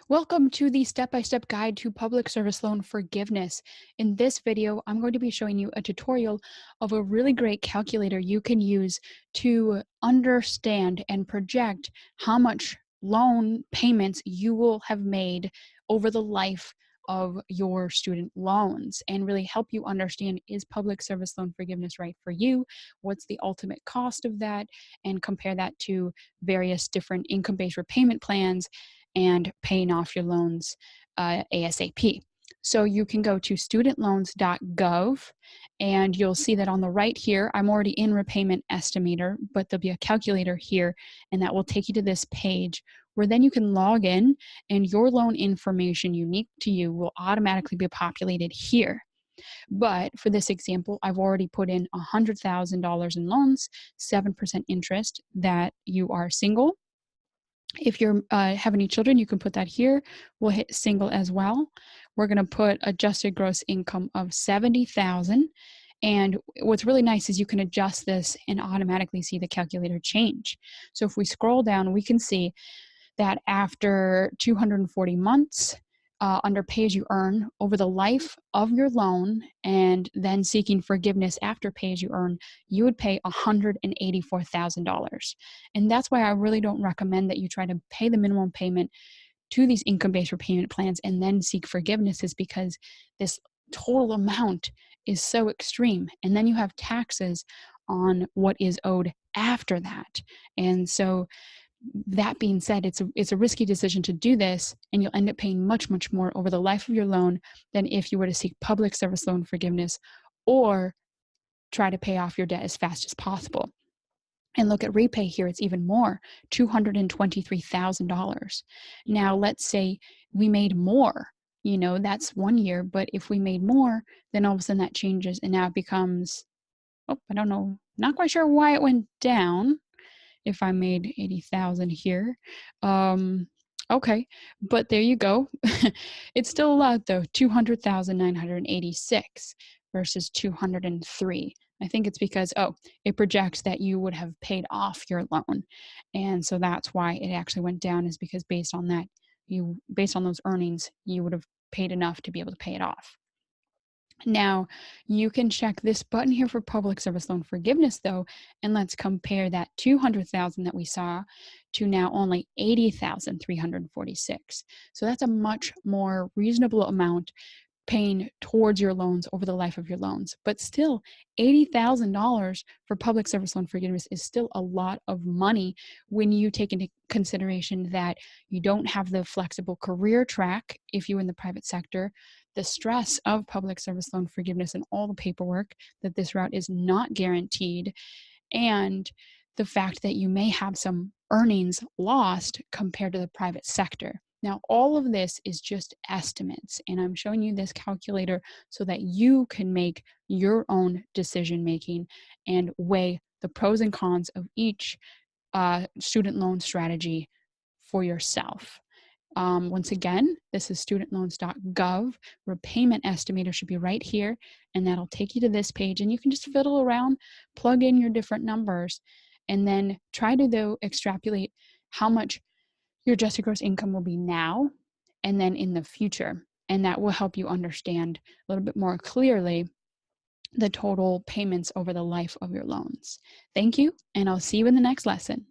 Welcome to the step-by-step guide to public service loan forgiveness. In this video, I'm going to be showing you a tutorial of a really great calculator you can use to understand and project how much loan payments you will have made over the life of your student loans and really help you understand, is public service loan forgiveness right for you? What's the ultimate cost of that? And compare that to various different income-based repayment plans and paying off your loans ASAP. So you can go to studentloans.gov and you'll see that on the right here, I'm already in repayment estimator, but there'll be a calculator here and that will take you to this page where then you can log in and your loan information unique to you will automatically be populated here. But for this example, I've already put in $100,000 in loans, 7% interest, that you are single. If you have any children, you can put that here. We'll hit single as well. We're going to put adjusted gross income of 70,000. And what's really nice is you can adjust this and automatically see the calculator change. So if we scroll down, we can see that after 240 months, under pay as you earn over the life of your loan and then seeking forgiveness after pay as you earn, you would pay $184,000. And that's why I really don't recommend that you try to pay the minimum payment to these income-based repayment plans and then seek forgiveness, is because this total amount is so extreme. And then you have taxes on what is owed after that. And so that being said, it's a risky decision to do this, and you'll end up paying much, much more over the life of your loan than if you were to seek public service loan forgiveness or try to pay off your debt as fast as possible. And look at repay here, it's even more, $223,000. Now, let's say we made more, that's 1 year, but if we made more, then all of a sudden that changes and now it becomes, oh, I don't know, not quite sure why it went down. If I made 80,000 here. Okay, but there you go. It's still a lot though, 200,986 versus 203. I think it's because, it projects that you would have paid off your loan. And so that's why it actually went down, is because based on that, based on those earnings, you would have paid enough to be able to pay it off. Now, you can check this button here for public service loan forgiveness though, and let's compare that 200,000 that we saw to now only 80,346. So that's a much more reasonable amount paying towards your loans over the life of your loans. But still, $80,000 for public service loan forgiveness is still a lot of money when you take into consideration that you don't have the flexible career track if you're in the private sector, the stress of public service loan forgiveness and all the paperwork, that this route is not guaranteed, and the fact that you may have some earnings lost compared to the private sector. Now, all of this is just estimates, and I'm showing you this calculator so that you can make your own decision making and weigh the pros and cons of each student loan strategy for yourself. Once again, this is studentloans.gov. Repayment estimator should be right here, and that'll take you to this page, and you can just fiddle around, plug in your different numbers, and then try to, though, extrapolate how much your adjusted gross income will be now and then in the future. And that will help you understand a little bit more clearly the total payments over the life of your loans. Thank you, and I'll see you in the next lesson.